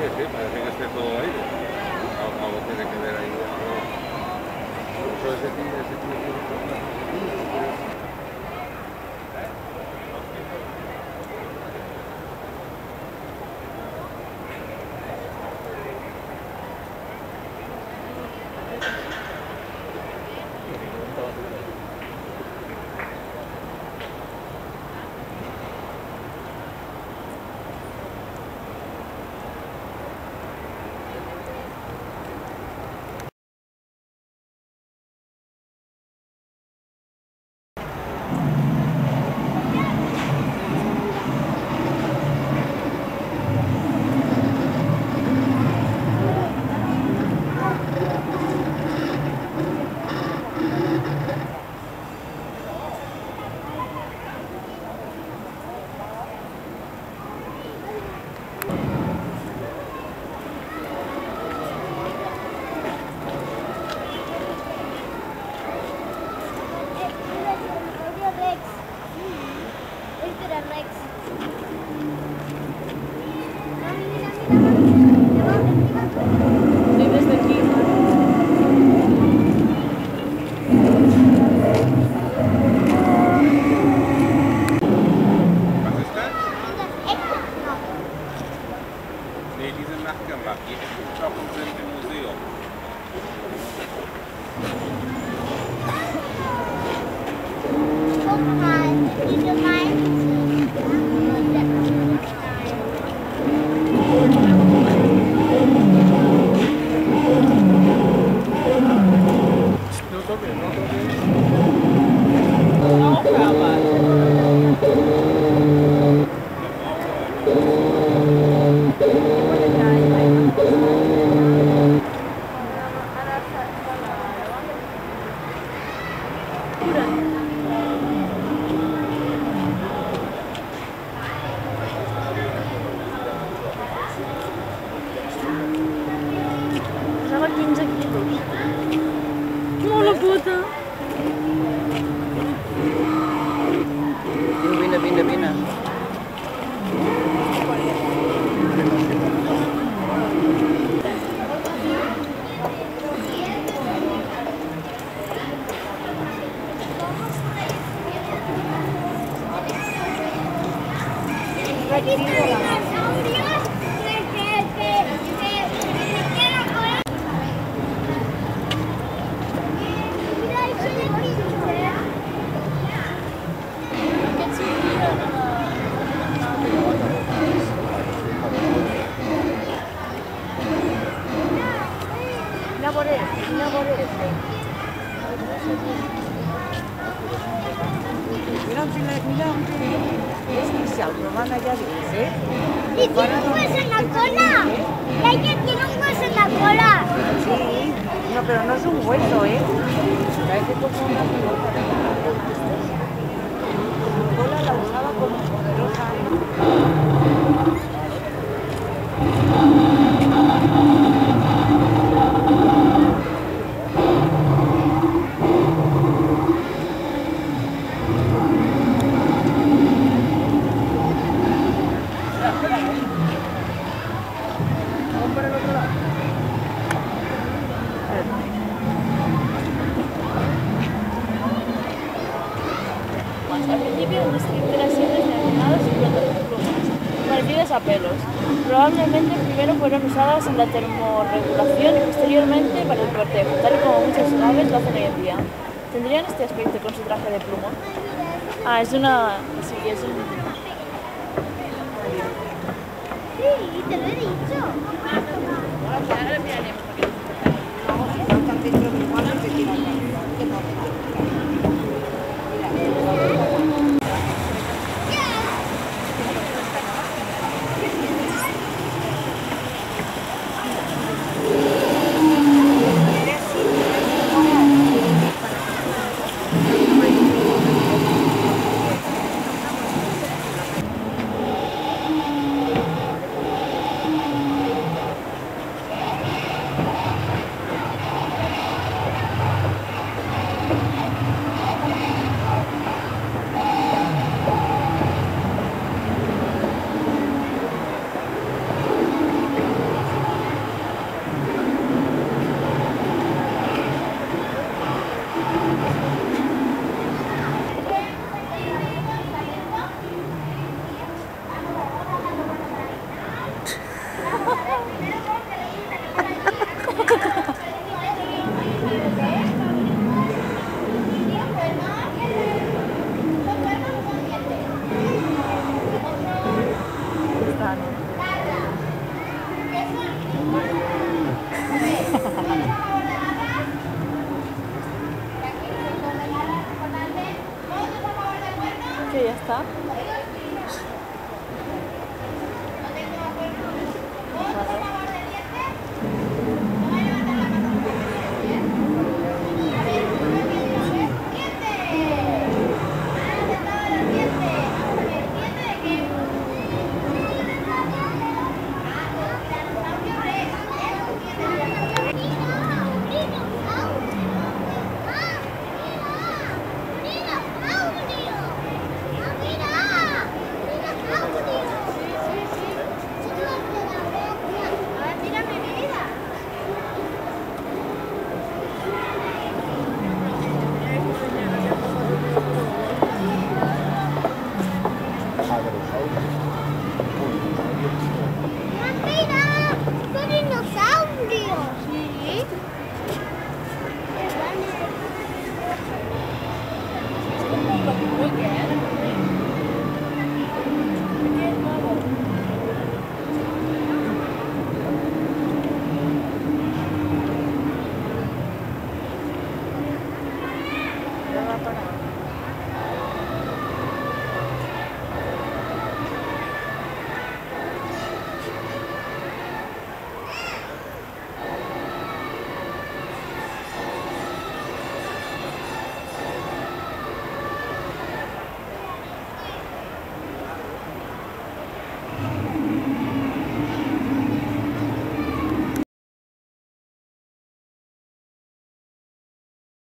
sí, parece que esté todo ahí. Algo tiene que ver ahí. Por eso ese tío tiene que... Nee, die sind nachtgemacht. Die Eckenschoppen sind im Museum. Guck mal, diese Mainzen. No toques, no toques. Pesava 15 quilos. Hola puta! Vine. Mira por este. Mira, es especial, Romana ya dice. Y tiene un hueso en la cola. Y hay que tiene un hueso en la cola. Sí, no, pero no es un hueso, Parece como una pelota. La cola la usaba como poderosa. Al principio los eran siempre denominados plumas, parecidas a pelos. Probablemente primero fueron usadas en la termorregulación y posteriormente para el cortejo, tal y como muchas aves lo hacen hoy en día. ¿Tendrían este aspecto con su traje de pluma? Ah, es una... sí, es un... Sí, te lo he dicho. Ahora miraremos. Vamos, si faltan dentro de igual, no se tiran.